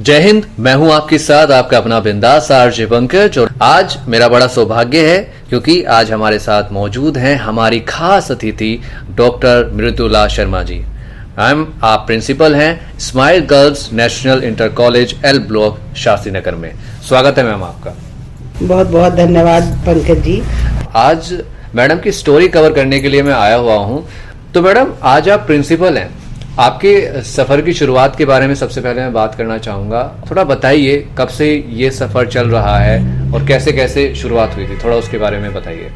जय हिंद। मैं हूं आपके साथ आपका अपना बिंदास आरजे पंकज और आज मेरा बड़ा सौभाग्य है क्योंकि आज हमारे साथ मौजूद हैं हमारी खास अतिथि डॉक्टर मृदुला शर्मा जी। मैम आप प्रिंसिपल हैं smile girls national inter college L block Shastri Nagar में। स्वागत है मैम आपका। बहुत बहुत धन्यवाद पंकज जी। आज मैडम की स्टोरी कवर करने के लिए मैं आया हुआ हूं। तो मैडम आज आप प्रिंसिपल हैं, आपके सफर की शुरुआत के बारे में सबसे पहले मैं बात करना चाहूंगा। थोड़ा बताइए कब से ये सफर चल रहा है और कैसे कैसे शुरुआत हुई थी, थोड़ा उसके बारे में बताइए।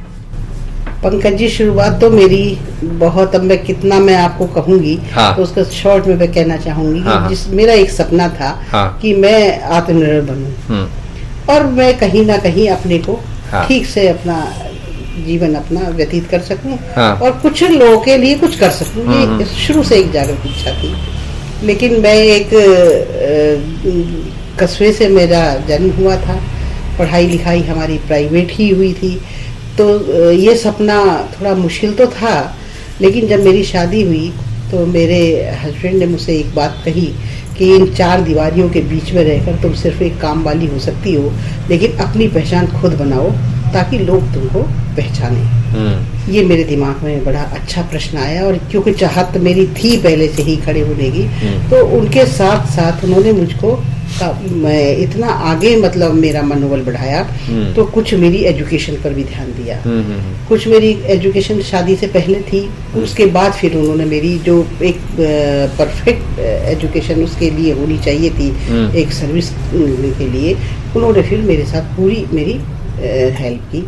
पंकज जी शुरुआत तो मेरी बहुत, अब मैं कितना मैं आपको कहूंगी हाँ। तो उसका शॉर्ट में मैं कहना चाहूंगी कि हाँ। जिस मेरा एक सपना था हाँ। कि मैं आत्मनिर्भर बनूं और मैं कहीं ना कहीं अपने को हाँ। ठीक से अपना जीवन अपना व्यतीत कर सकूं हाँ। और कुछ लोगों के लिए कुछ कर सकूं। ये शुरू से एक जागृत इच्छा थी। लेकिन मैं एक कस्बे से मेरा जन्म हुआ था, पढ़ाई लिखाई हमारी प्राइवेट ही हुई थी, तो ये सपना थोड़ा मुश्किल तो था। लेकिन जब मेरी शादी हुई तो मेरे हस्बैंड ने मुझसे एक बात कही कि इन चार दीवारियों के बीच में रहकर तुम सिर्फ एक काम वाली हो सकती हो, लेकिन अपनी पहचान खुद बनाओ ताकि लोग तुमको पहचाने। ये मेरे दिमाग में बड़ा अच्छा प्रश्न आया और क्योंकि चाहत मेरी थी पहले से ही खड़े होने की, तो उनके साथ साथ उन्होंने मुझको मैं इतना आगे मतलब मेरा मनोबल बढ़ाया। तो कुछ मेरी एजुकेशन पर भी ध्यान दिया। कुछ मेरी एजुकेशन शादी से पहले थी, उसके बाद फिर उन्होंने मेरी जो एक परफेक्ट एजुकेशन उसके लिए होनी चाहिए थी एक सर्विस के लिए, उन्होंने फिर मेरे साथ पूरी मेरी हेल्प की।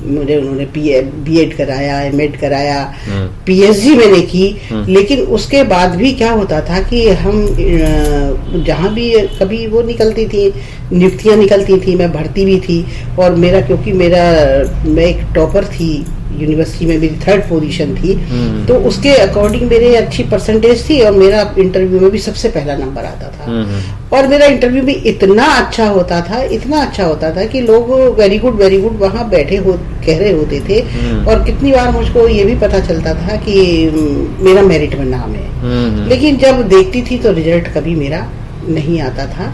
मुझे उन्होंने बीएड कराया, एमएड कराया, पीएचडी मैंने की। लेकिन उसके बाद भी क्या होता था कि हम जहाँ भी कभी वो निकलती थी, नियुक्तियाँ निकलती थी, मैं भर्ती भी थी और मेरा क्योंकि मैं एक टॉपर थी यूनिवर्सिटी में, मेरी 3rd पोजीशन थी, तो उसके अकॉर्डिंग मेरे अच्छी परसेंटेज थी और मेरा इंटरव्यू में भी सबसे पहला नंबर आता था। और मेरा इंटरव्यू भी इतना अच्छा होता था कि लोग वेरी गुड वहाँ बैठे कह रहे होते थे। और कितनी बार मुझको ये भी पता चलता था कि मेरा मेरिट में नाम है, लेकिन जब देखती थी तो रिजल्ट कभी मेरा नहीं आता था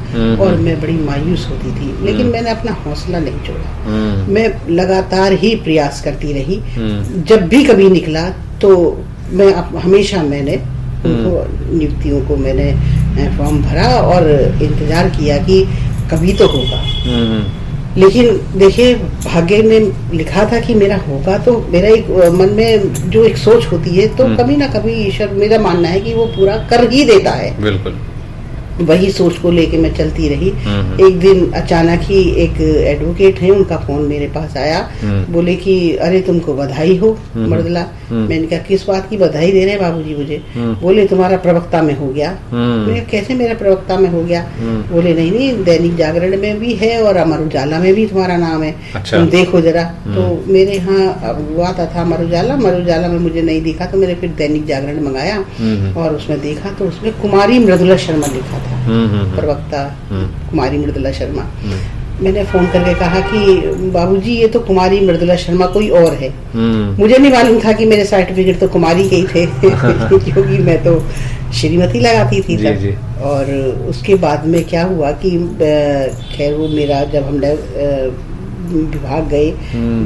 और मैं बड़ी मायूस होती थी। लेकिन मैंने अपना हौसला नहीं छोड़ा, मैं लगातार ही प्रयास करती रही। जब भी कभी निकला तो मैं हमेशा मैंने उनको नियुक्तियों को मैंने फॉर्म भरा और इंतजार किया कि कभी तो होगा। लेकिन देखिए भाग्य ने लिखा था कि मेरा होगा, तो मेरा एक मन में जो एक सोच होती है तो कभी ना कभी ईश्वर, मेरा मानना है कि वो पूरा कर ही देता है। बिल्कुल वही सोच को लेके मैं चलती रही। एक दिन अचानक ही एक एडवोकेट है, उनका फोन मेरे पास आया, बोले कि अरे तुमको बधाई हो मृदुला। मैंने कहा किस बात की बधाई दे रहे हैं बाबूजी मुझे? बोले तुम्हारा प्रवक्ता में हो गया। मैंने कैसे मेरा प्रवक्ता में हो गया? बोले नहीं, दैनिक जागरण में भी है और अमर उजाला में भी तुम्हारा नाम है। अच्छा। तुम देखो जरा। तो मेरे यहाँ वो आता था अमर उजाला में मुझे नहीं दिखा, तो मैंने फिर दैनिक जागरण मंगाया और उसमें देखा तो उसमें कुमारी मृदुला शर्मा लिखा था, प्रवक्ता कुमारी मृदुला शर्मा। मैंने फोन करके कहा कि बाबूजी ये तो कुमारी मृदुला शर्मा कोई और है। मुझे नहीं मालूम था कि मेरे सर्टिफिकेट तो कुमारी के ही थे क्योंकि मैं तो श्रीमती लगाती थी तब। और उसके बाद में क्या हुआ कि खैर वो मेरा जब हम विभाग गए,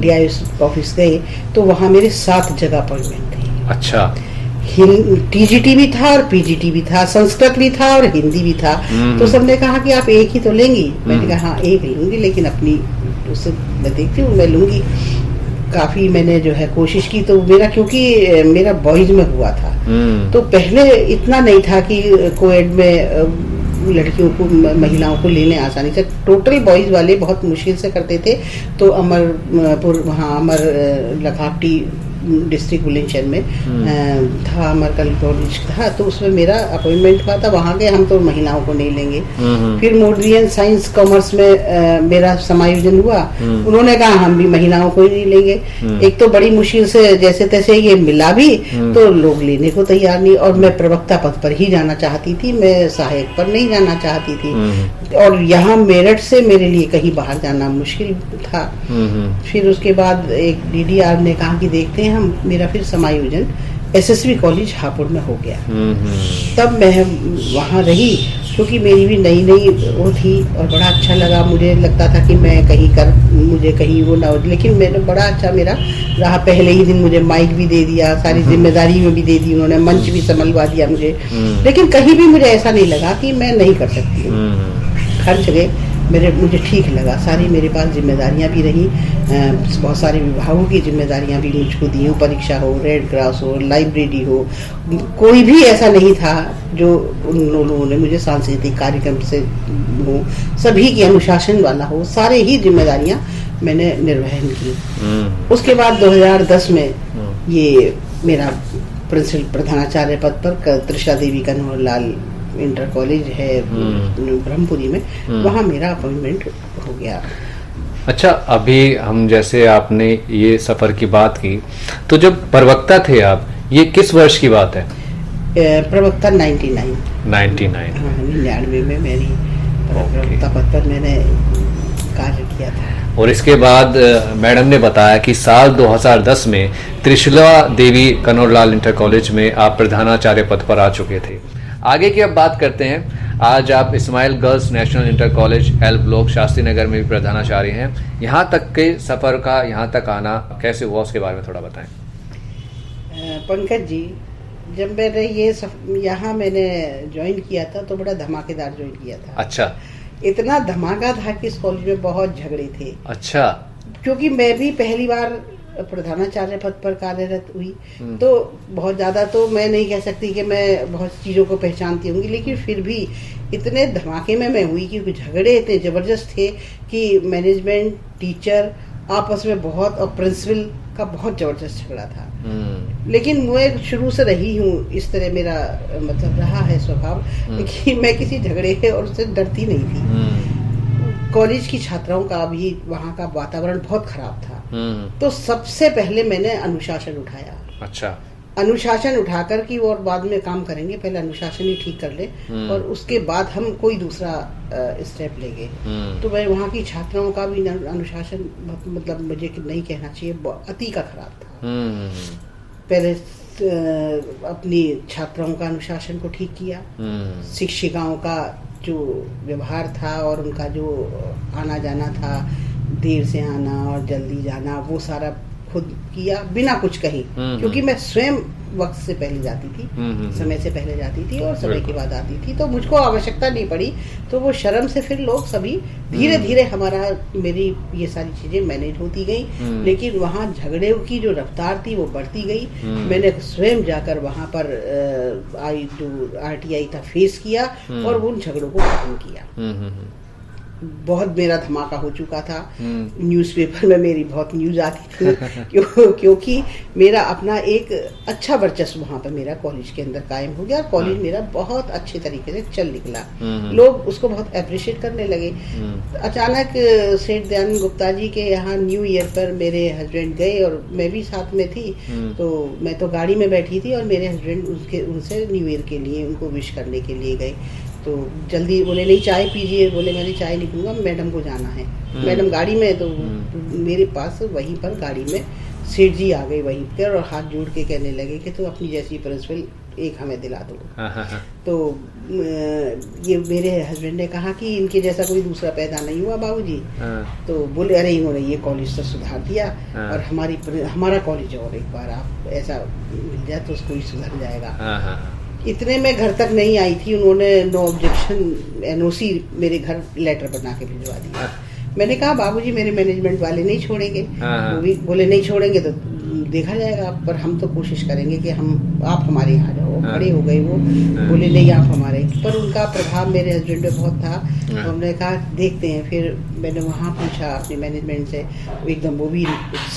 डीआईएस ऑफिस गए, तो वहाँ मेरे 7 जगह अपॉइंटमेंट थे। अच्छा। टीजीटी भी था और पीजीटी भी था, संस्कृत भी था और हिंदी भी था। तो सबने कहा कि आप एक ही तो लेंगी? मैंने कहा हाँ एक लूंगी, लेकिन अपनी उससे मैं देखती हूँ, मैं लूंगी। काफी मैंने जो है कोशिश की। तो मेरा क्योंकि मेरा बॉयज में हुआ था, तो पहले इतना नहीं था कि कोएड में लड़कियों को महिलाओं को लेने आसानी से, टोटल बॉयज वाले बहुत मुश्किल से करते थे। तो अमरपुर वहाँ अमर लखावटी डिस्ट्रिक्ट बुलंदशहर में था, अमरकल कॉलेज था, तो उसमें मेरा अपॉइंटमेंट हुआ था। वहाँ के हम तो महिलाओं को नहीं लेंगे। फिर मॉडर्न साइंस कॉमर्स में मेरा समायोजन हुआ, उन्होंने कहा हम भी महिलाओं को ही नहीं लेंगे। एक तो बड़ी मुश्किल से जैसे तैसे ये मिला भी, तो लोग लेने को तैयार नहीं। और मैं प्रवक्ता पद पर ही जाना चाहती थी, मैं सहायक पर नहीं जाना चाहती थी। और यहाँ मेरठ से मेरे लिए कहीं बाहर जाना मुश्किल था। फिर उसके बाद एक डीडीआर ने कहा कि देखते हैं हम, मेरा फिर समायोजन एसएसवी कॉलेज हापुड़ में हो गया। तब मैं वहाँ रही क्योंकि मेरी भी नई नई वो थी और बड़ा अच्छा लगा। मुझे लगता था कि मैं मुझे कहीं वो ना हो, लेकिन मैंने बड़ा अच्छा मेरा रहा। पहले ही दिन मुझे माइक भी दे दिया, सारी जिम्मेदारी में भी दे दी उन्होंने, मंच भी संभलवा दिया मुझे। लेकिन कहीं भी मुझे ऐसा नहीं लगा कि मैं नहीं कर सकती हूँ। हर जगह मुझे ठीक लगा। सारी मेरे पास जिम्मेदारियां भी रहीं, बहुत सारे विभागों की जिम्मेदारियां भी मुझको दी हो, परीक्षा हो, रेड क्रॉस हो, लाइब्रेरी हो। कोई भी ऐसा नहीं था जो उन लोगों ने मुझे सांस्कृतिक कार्यक्रम से हो, सभी की अनुशासन वाला हो, सारे ही जिम्मेदारियां मैंने निर्वहन की। उसके बाद 2010 में ये मेरा प्रिंसिपल प्रधानाचार्य पद पर त्रिशा देवी कन्हैयालाल इंटर कॉलेज है ब्रह्मपुरी में, वहाँ मेरा अपॉइंटमेंट हो गया। अच्छा, अभी हम जैसे आपने ये सफर की बात की, तो जब प्रवक्ता थे आप, ये किस वर्ष की बात है? प्रवक्ता 99 में मेरी प्रवक्ता पद पर मैंने कार्य किया था। और इसके बाद मैडम ने बताया कि साल 2010 में त्रिशला देवी कन्हैयालाल इंटर कॉलेज में आप प्रधानाचार्य पद पर आ चुके थे। आगे की अब बात करते हैं। आज आप smile girls national inter college L block Shastri Nagar में भी प्रधानाचार्य हैं। यहाँ तक के सफ़र का, यहाँ तक आना कैसे हुआ, उसके बारे में थोड़ा बताएं। पंकज जी, जब मैंने यहाँ मैंने ज्वाइन किया था तो बड़ा धमाकेदार ज्वाइन किया था। अच्छा। इतना धमाका था कि इस कॉलेज में बहुत झगड़े थे। अच्छा। क्योंकि मैं भी पहली बार प्रधानाचार्य पद पर कार्यरत हुई, तो बहुत ज़्यादा तो मैं नहीं कह सकती कि मैं बहुत चीज़ों को पहचानती होंगी, लेकिन फिर भी इतने धमाके में मैं हुई कि झगड़े इतने ज़बरदस्त थे कि मैनेजमेंट, टीचर आपस में बहुत, और प्रिंसिपल का बहुत ज़बरदस्त झगड़ा था। लेकिन मैं शुरू से रही हूँ इस तरह, मेरा मतलब रहा है स्वभाव कि मैं किसी झगड़े और उससे डरती नहीं थी। कॉलेज की छात्राओं का भी वहाँ का वातावरण बहुत खराब था, तो सबसे पहले मैंने अनुशासन उठाया। अच्छा। अनुशासन उठाकर कि और बाद में काम करेंगे, पहले अनुशासन ही ठीक कर ले और उसके बाद हम कोई दूसरा स्टेप लेंगे। तो मैं वहाँ की छात्राओं का भी अनुशासन, मतलब मुझे नहीं कहना चाहिए, अति का खराब था। पहले अपनी छात्राओं का अनुशासन को ठीक किया, शिक्षिकाओं का जो व्यवहार था और उनका जो आना जाना था, देर से आना और जल्दी जाना, वो सारा खुद किया बिना कुछ कहे, क्योंकि मैं स्वयं वक्त से पहले जाती थी, समय से पहले जाती थी और समय के बाद आती थी, तो मुझको आवश्यकता नहीं पड़ी। तो वो शर्म से फिर लोग सभी धीरे धीरे मेरी ये सारी चीजें मैनेज होती गई। लेकिन वहाँ झगड़े की जो रफ्तार थी वो बढ़ती गई। मैंने स्वयं जाकर वहाँ पर जो RTI था फेस किया और उन झगड़ों को खत्म किया। बहुत मेरा धमाका हो चुका था। न्यूज़पेपर में मेरी बहुत न्यूज़ आती थी क्योंकि मेरा अपना एक अच्छा वर्चस्व वहाँ पर मेरा कॉलेज के अंदर कायम हो गया और कॉलेज मेरा बहुत अच्छे तरीके से चल निकला। लोग उसको बहुत अप्रिशिएट करने लगे। अचानक सेठ दयानंद गुप्ता जी के यहाँ न्यू ईयर पर मेरे हस्बैंड गए और मैं भी साथ में थी, तो मैं तो गाड़ी में बैठी थी और मेरे हस्बैंड उनसे न्यू ईयर के लिए उनको विश करने के लिए गए। तो जल्दी बोले नहीं चाय पीजिए, बोले मैंने चाय नहीं पीऊँगा, मैडम को जाना है। मैडम गाड़ी में, तो मेरे पास वहीं पर गाड़ी में सेठ जी आ गए वहीं पर और हाथ जोड़ के कहने लगे कि तो अपनी जैसी प्रिंसिपल एक हमें दिला दो। तो ये मेरे हस्बैंड ने कहा कि इनके जैसा कोई दूसरा पैदा नहीं हुआ बाबूजी। तो बोले अरे इन्होंने ये कॉलेज तो सुधार दिया और हमारा कॉलेज और एक बार आप ऐसा मिल जाए तो उसको ही सुधर जाएगा। इतने में घर तक नहीं आई थी, उन्होंने नो ऑब्जेक्शन NOC मेरे घर लेटर बना के भिजवा दिया। मैंने कहा बाबूजी मेरे मैनेजमेंट वाले नहीं छोड़ेंगे। वो भी बोले नहीं छोड़ेंगे तो देखा जाएगा, पर हम तो कोशिश करेंगे कि आप हमारे यहाँ जाओ। खड़े हो गए वो, बोले नहीं आप हमारे, पर उनका प्रभाव मेरे हस्बैंड पे बहुत था। तो हमने कहा देखते हैं। फिर मैंने वहाँ पूछा अपने मैनेजमेंट से, एकदम वो भी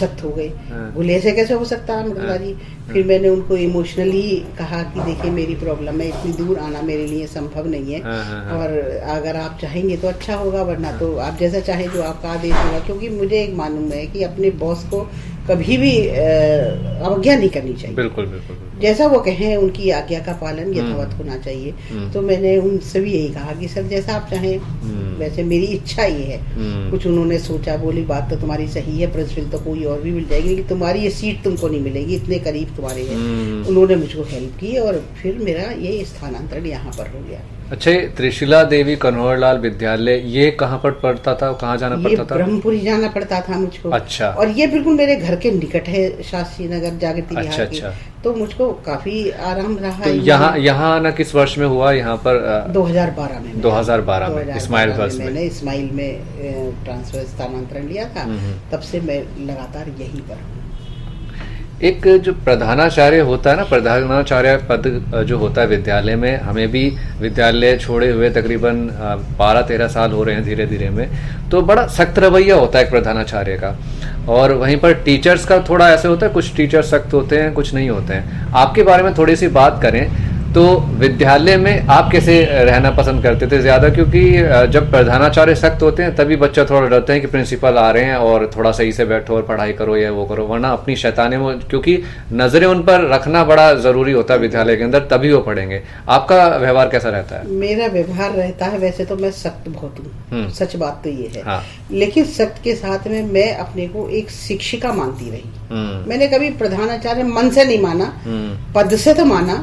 सख्त हो गए, बोले ऐसे कैसे हो सकता है मृदुला जी। फिर मैंने उनको इमोशनली कहा कि देखिए मेरी प्रॉब्लम है, इतनी दूर आना मेरे लिए संभव नहीं है और अगर आप चाहेंगे तो अच्छा होगा, वरना तो आप जैसा चाहें जो आपका आदेश होगा। क्योंकि मुझे एक मालूम है कि अपने बॉस को कभी भी अवज्ञा नहीं करनी चाहिए। बिल्कुल बिल्कुल। जैसा वो कहें उनकी आज्ञा का पालन यथावत होना चाहिए। तो मैंने उनसे भी यही कहा कि सर जैसा आप चाहें, वैसे मेरी इच्छा ये है। कुछ उन्होंने सोचा, बोली बात तो तुम्हारी सही है, प्रिंसिपल तो कोई और भी मिल जाएगी, लेकिन तुम्हारी ये सीट तुमको नहीं मिलेगी, इतने करीब तुम्हारे है। उन्होंने मुझको हेल्प की और फिर मेरा ये स्थानांतरण यहाँ पर हो गया। अच्छा, ये त्रिशिला देवी कन्हौरलाल विद्यालय ये कहाँ पर पढ़ता था, कहाँ जाना ये पड़ता था? ब्रह्मपुरी जाना पड़ता था मुझको। अच्छा। और ये बिल्कुल मेरे घर के निकट है, शास्त्री नगर जागृति अच्छा, विहार के। अच्छा। तो मुझको काफी आराम रहा। तो यहाँ आना किस वर्ष में हुआ यहाँ पर? 2012 में। 2012 में इस्माइल गर्ल्स में मैंने इस्माइल में ट्रांसफर स्थानांतरण लिया था। तब से मैं लगातार यहीं पर हूँ। एक जो प्रधानाचार्य होता है ना, प्रधानाचार्य पद जो होता है विद्यालय में, हमें भी विद्यालय छोड़े हुए तकरीबन 12-13 साल हो रहे हैं धीरे धीरे में, तो बड़ा सख्त रवैया होता है एक प्रधानाचार्य का। और वहीं पर टीचर्स का थोड़ा ऐसे होता है, कुछ टीचर्स सख्त होते हैं, कुछ नहीं होते हैं। आपके बारे में थोड़ी सी बात करें तो विद्यालय में आप कैसे रहना पसंद करते थे ज़्यादा? क्योंकि जब प्रधानाचार्य सख्त होते हैं तभी बच्चा थोड़ा डरते हैं कि प्रिंसिपल आ रहे हैं और थोड़ा सही से बैठो और पढ़ाई करो या वो करो, वरना अपनी शैतानी में, क्योंकि नज़रें उन पर रखना बड़ा ज़रूरी होता है विद्यालय के अंदर, तभी वो पढ़ेंगे। आपका व्यवहार कैसा रहता है? मेरा व्यवहार रहता है, वैसे तो मैं सख्त बहुत हूँ, सच बात तो ये है। हाँ। लेकिन सख्त के साथ में मैं अपने को एक शिक्षिका मानती रही। मैंने कभी प्रधानाचार्य मन से नहीं माना, पद से तो माना,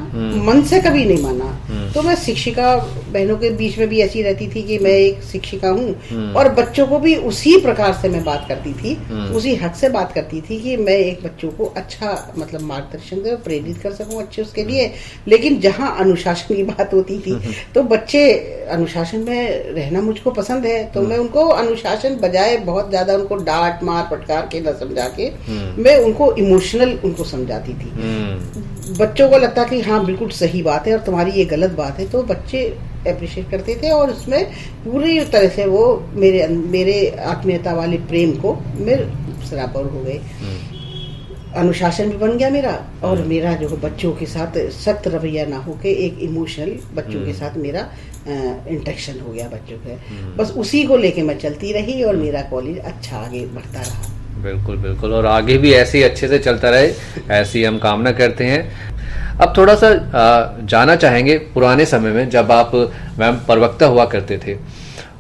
मन से कभी नहीं माना। तो मैं शिक्षिका बहनों के बीच में भी ऐसी रहती थी कि मैं एक शिक्षिका हूँ, और बच्चों को भी उसी प्रकार से मैं बात करती थी, उसी हक से बात करती थी कि मैं एक बच्चों को अच्छा मतलब मार्गदर्शन दे, प्रेरित कर सकूं अच्छे उसके लिए। लेकिन जहाँ अनुशासन की बात होती थी तो बच्चे अनुशासन में रहना मुझको पसंद है, तो मैं उनको अनुशासन बजाय बहुत ज्यादा उनको डांट मार फटकार के न समझा के मैं उनको इमोशनल उनको समझाती थी। बच्चों को लगता कि हाँ बिल्कुल सही बात है और तुम्हारी ये गलत बात है, तो बच्चे अप्रिशिएट करते थे और उसमें पूरी तरह से वो मेरे आत्मीयता वाले प्रेम को मेरे सरापर हो गए। अनुशासन भी बन गया मेरा, और मेरा जो बच्चों के साथ सख्त रवैया ना होके एक इमोशनल बच्चों के साथ मेरा इंटरेक्शन हो गया बच्चों के। बस उसी को लेके मैं चलती रही और मेरा कॉलेज अच्छा आगे बढ़ता रहा। बिल्कुल बिल्कुल, और आगे भी ऐसे ही अच्छे से चलता रहे, ऐसी हम कामना करते हैं। अब थोड़ा सा जाना चाहेंगे पुराने समय में जब आप मैम प्रवक्ता हुआ करते थे,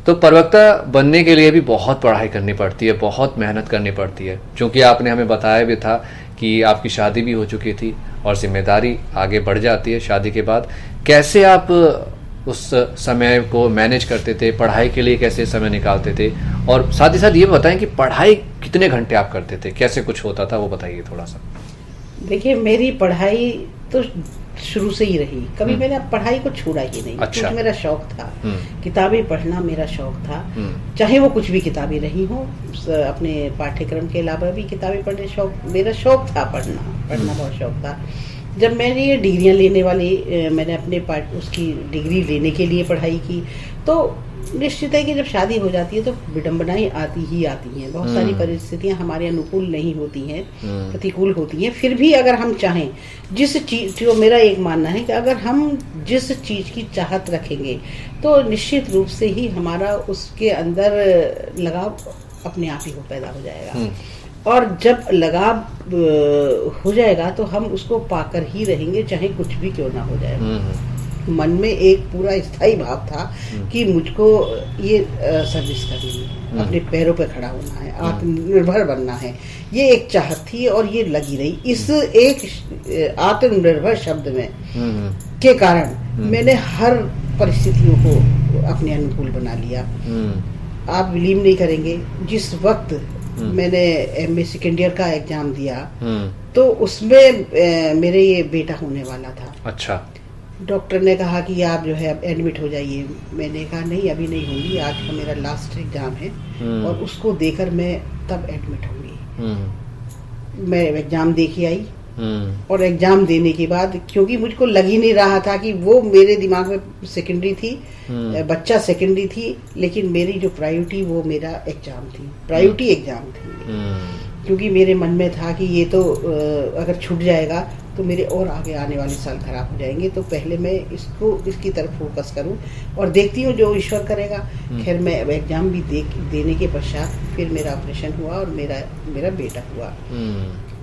तो प्रवक्ता बनने के लिए भी बहुत पढ़ाई करनी पड़ती है, बहुत मेहनत करनी पड़ती है। क्योंकि आपने हमें बताया भी था कि आपकी शादी भी हो चुकी थी और जिम्मेदारी आगे बढ़ जाती है शादी के बाद। कैसे आप उस समय को मैनेज करते थे, पढ़ाई के लिए कैसे समय निकालते थे, और साथ ही साथ ये बताएं कि पढ़ाई कितने घंटे आप करते थे, कैसे कुछ होता था, वो बताइए थोड़ा सा। देखिए, मेरी पढ़ाई तो शुरू से ही रही, कभी मैंने पढ़ाई को छोड़ा ही नहीं। अच्छा। कुछ मेरा शौक था, किताबें पढ़ना मेरा शौक था, चाहे वो कुछ भी किताबें रही हो। अपने पाठ्यक्रम के अलावा भी किताबें पढ़ने मेरा शौक था, पढ़ना बहुत शौक था। जब मैंने ये डिग्रियां लेने वाली मैंने अपने उसकी डिग्री लेने के लिए पढ़ाई की, तो निश्चित है कि जब शादी हो जाती है तो विडंबनाएं आती ही आती हैं। बहुत सारी परिस्थितियां हमारे अनुकूल नहीं होती हैं, प्रतिकूल होती हैं। फिर भी अगर हम चाहें, जिस चीज, जो मेरा एक मानना है कि अगर हम जिस चीज की चाहत रखेंगे तो निश्चित रूप से ही हमारा उसके अंदर लगाव अपने आप ही पैदा हो जाएगा। और जब लगाव हो जाएगा तो हम उसको पाकर ही रहेंगे, चाहे कुछ भी क्यों ना हो जाए। मन में एक पूरा स्थायी भाव था कि मुझको ये सर्विस करनी है, अपने पैरों पे खड़ा होना है, आत्मनिर्भर बनना है। ये एक चाहत थी और ये लगी रही। इस एक आत्मनिर्भर शब्द में के कारण मैंने हर परिस्थितियों को अपने अनुकूल बना लिया। आप बिलीव नहीं करेंगे, जिस वक्त मैंने एमए सेकेंड ईयर का एग्जाम दिया तो उसमें मेरे ये बेटा होने वाला था। अच्छा। डॉक्टर ने कहा कि आप जो है अब एडमिट हो जाइए। मैंने कहा नहीं, अभी नहीं होंगी, आज का मेरा लास्ट एग्जाम है और उसको देकर मैं तब एडमिट होंगी। मैं एग्जाम दे के आई और एग्जाम देने के बाद, क्योंकि मुझको लग ही नहीं रहा था कि वो मेरे दिमाग में सेकेंडरी थी, बच्चा सेकेंडरी थी, लेकिन मेरी जो प्रायोरिटी वो मेरा एग्जाम थी, प्रायोरिटी एग्जाम थी। क्योंकि मेरे मन में था कि ये तो अगर छूट जाएगा तो मेरे और आगे आने वाले साल खराब हो जाएंगे, तो पहले मैं इसकी तरफ फोकस करूं और देखती हूँ जो ईश्वर करेगा। खैर, मैं एग्जाम भी देने के पश्चात फिर मेरा ऑपरेशन हुआ और मेरा बेटा हुआ।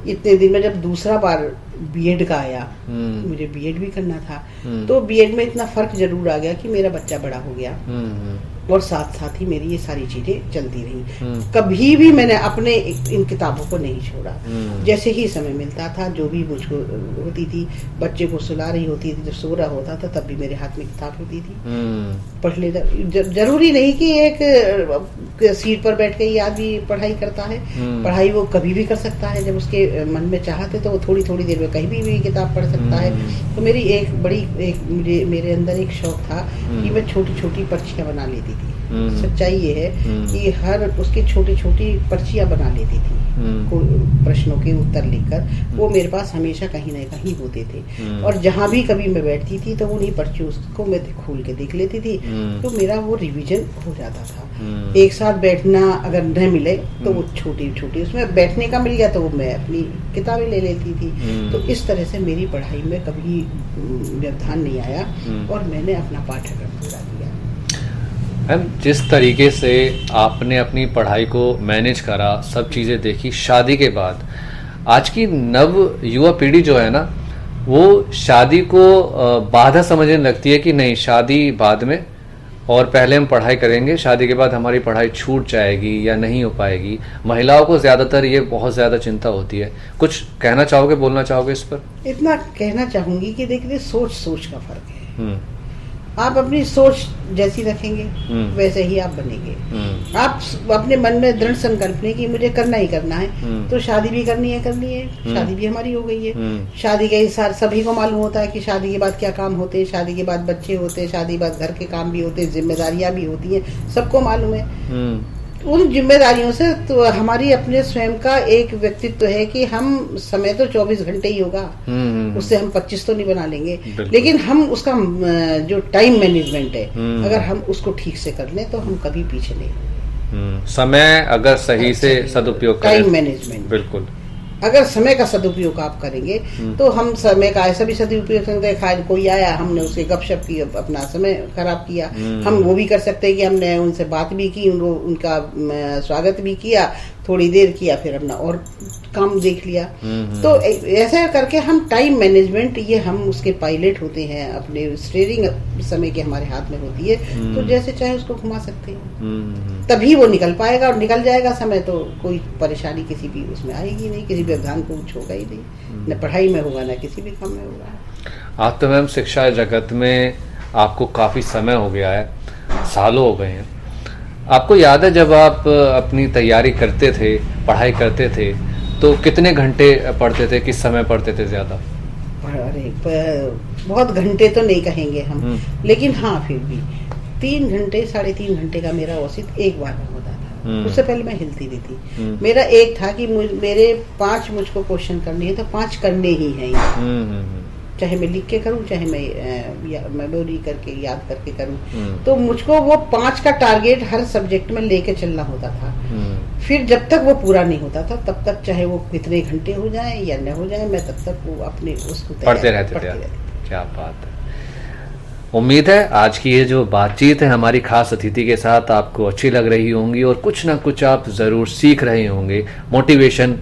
इतने दिन में जब दूसरा बार बीएड का आया, मुझे बीएड भी करना था, तो बीएड में इतना फर्क जरूर आ गया कि मेरा बच्चा बड़ा हो गया और साथ साथ ही मेरी ये सारी चीजें चलती रही। कभी भी मैंने अपने इन किताबों को नहीं छोड़ा। जैसे ही समय मिलता था, जो भी मुझको होती थी, बच्चे को सुला रही होती थी, जब सो रहा होता था तब भी मेरे हाथ में किताब होती थी, पढ़ लेता। जरूरी नहीं कि एक सीट पर बैठ के ही आदमी पढ़ाई करता है, पढ़ाई वो कभी भी कर सकता है। जब उसके मन में चाहते तो वो थोड़ी थोड़ी देर में कहीं भी किताब पढ़ सकता है। तो मेरी मेरे अंदर एक शौक था कि मैं छोटी छोटी पर्चियां बना लेती थी। सच्चाई ये है कि हर उसकी छोटी छोटी पर्चियां बना लेती थी, प्रश्नों के उत्तर लिखकर। वो मेरे पास हमेशा कहीं ना कहीं होते थे, और जहां भी कभी मैं बैठती थी तो उन्हीं पर्चियों को मैं खोल के देख लेती थी, तो मेरा वो रिवीजन हो जाता था। एक साथ बैठना अगर न मिले तो वो छोटी छोटी उसमें बैठने का मिल गया तो मैं अपनी किताबें ले लेती थी। तो इस तरह से मेरी पढ़ाई में कभी व्यवधान नहीं आया और मैंने अपना पाठ्यक्रम पूरा किया। मैम, जिस तरीके से आपने अपनी पढ़ाई को मैनेज करा, सब चीज़ें देखी, शादी के बाद आज की नव युवा पीढ़ी जो है ना, वो शादी को बाधा समझने लगती है कि नहीं, शादी बाद में और पहले हम पढ़ाई करेंगे, शादी के बाद हमारी पढ़ाई छूट जाएगी या नहीं हो पाएगी। महिलाओं को ज़्यादातर ये बहुत ज़्यादा चिंता होती है। कुछ कहना चाहोगे, बोलना चाहोगे इस पर? इतना कहना चाहूंगी कि देखिए, सोच का फर्क है। आप अपनी सोच जैसी रखेंगे वैसे ही आप बनेंगे। आप अपने मन में दृढ़ संकल्प लें कि मुझे करना ही करना है, तो शादी भी करनी है शादी भी हमारी हो गई है। शादी के साथ सभी को मालूम होता है कि शादी के बाद क्या काम होते हैं, शादी के बाद बच्चे होते हैं, शादी के बाद घर के काम भी होते हैं, जिम्मेदारियां भी होती हैं, सबको मालूम है। उन जिम्मेदारियों से तो हमारी अपने स्वयं का एक व्यक्तित्व है कि हम समय तो 24 घंटे ही होगा, उससे हम 25 तो नहीं बना लेंगे, लेकिन हम उसका जो टाइम मैनेजमेंट है, अगर हम उसको ठीक से कर लें तो हम कभी पीछे नहीं। समय अगर सही से सदुपयोग करें, टाइम मैनेजमेंट, बिल्कुल, अगर समय का सदुपयोग आप करेंगे तो हम समय का ऐसा भी सदुपयोग करते हैं। कोई आया, हमने उससे गपशप की, अपना समय खराब किया। हम वो भी कर सकते हैं कि हमने उनसे बात भी की, उनका स्वागत भी किया, थोड़ी देर किया, फिर अपना और काम देख लिया। तो ऐसा करके हम टाइम मैनेजमेंट, ये हम उसके पायलट होते हैं, अपने स्टीयरिंग समय के हमारे हाथ में होती है, तो जैसे चाहे उसको घुमा सकते हैं, तभी वो निकल पाएगा। और निकल जाएगा समय तो कोई परेशानी किसी भी उसमें आएगी नहीं, किसी व्यवधान को कुछ होगा ही नहीं, न पढ़ाई में होगा न किसी भी काम में होगा। आप तो मैम शिक्षा जगत में आपको काफ़ी समय हो गया है, सालों हो गए हैं। आपको याद है जब आप अपनी तैयारी करते थे, पढ़ाई करते थे, तो कितने घंटे पढ़ते थे, किस समय पढ़ते थे ज़्यादा? अरे बहुत घंटे तो नहीं कहेंगे हम, लेकिन हाँ फिर भी 3 घंटे 3.5 घंटे का मेरा औसत एक बार में होता था। उससे पहले मैं हिलती नहीं थी। मेरा एक था कि मेरे 5 मुझको क्वेश्चन करने हैं तो 5 करने ही हैं, चाहे मैं लिख के करूं, चाहे मैं मेमोरी करके याद करके करूं। तो मुझको वो 5 का टारगेट हर सब्जेक्ट में लेके चलना होता था। फिर जब तक वो पूरा नहीं होता था तब तक, चाहे वो कितने घंटे हो जाए या न हो जाए, मैं तब तक वो अपने उसको पढ़ते रहते थे। क्या बात है। उम्मीद है आज की ये जो बातचीत है हमारी खास अतिथि के साथ आपको अच्छी लग रही होंगी और कुछ ना कुछ आप ज़रूर सीख रहे होंगे, मोटिवेशन,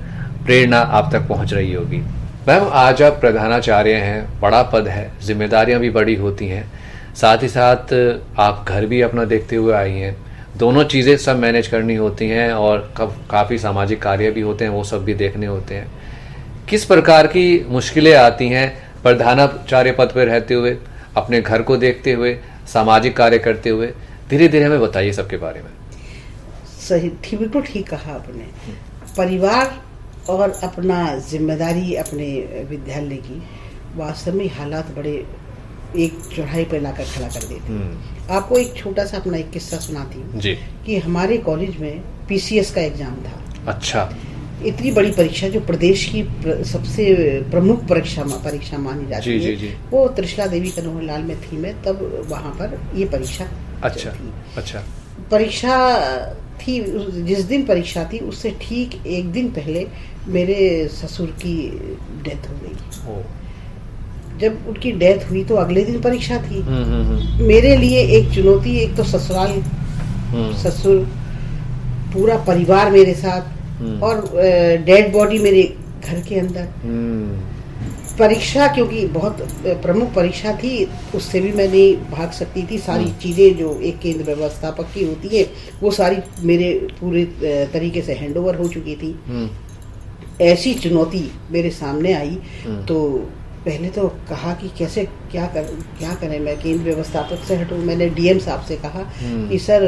प्रेरणा आप तक पहुंच रही होगी। मैम, आज आप प्रधानाचार्य हैं, बड़ा पद है, जिम्मेदारियां भी बड़ी होती हैं, साथ ही साथ आप घर भी अपना देखते हुए आई हैं, दोनों चीज़ें सब मैनेज करनी होती हैं और काफ़ी सामाजिक कार्य भी होते हैं, वो सब भी देखने होते हैं। किस प्रकार की मुश्किलें आती हैं प्रधानाचार्य पद पर रहते हुए, अपने घर को देखते हुए, सामाजिक कार्य करते हुए? धीरे धीरे हमें बताइए सबके बारे में। सही, बिल्कुल ठीक कहा आपने। परिवार और अपना जिम्मेदारी अपने विद्यालय की, वास्तव में हालात बड़े एक चौराहे पर लाकर खड़ा कर देते। आपको एक छोटा सा अपना एक किस्सा सुनाती हूँ जी, कि हमारे कॉलेज में पीसीएस का एग्जाम था। अच्छा। इतनी बड़ी परीक्षा जो प्रदेश की सबसे प्रमुख परीक्षा मानी जाती है, जी। वो त्रिशला देवी कन्हैयालाल में थी। मैं तब वहाँ पर ये परीक्षा अच्छा परीक्षा थी। जिस दिन परीक्षा थी उससे ठीक एक दिन पहले मेरे ससुर की डेथ हो गई। जब उनकी डेथ हुई तो अगले दिन परीक्षा थी। मेरे लिए एक चुनौती, एक तो ससुराल, ससुर, पूरा परिवार मेरे साथ, और डेड बॉडी मेरे घर के अंदर। परीक्षा क्योंकि बहुत प्रमुख परीक्षा थी, उससे भी मैं नहीं भाग सकती थी। सारी चीज़ें जो एक केंद्र व्यवस्थापक की होती है वो सारी मेरे पूरे तरीके से हैंडओवर हो चुकी थी। ऐसी चुनौती मेरे सामने आई तो पहले तो कहा कि कैसे क्या करें, मैं केंद्र व्यवस्थापक से हटूं। मैंने डीएम साहब से कहा कि सर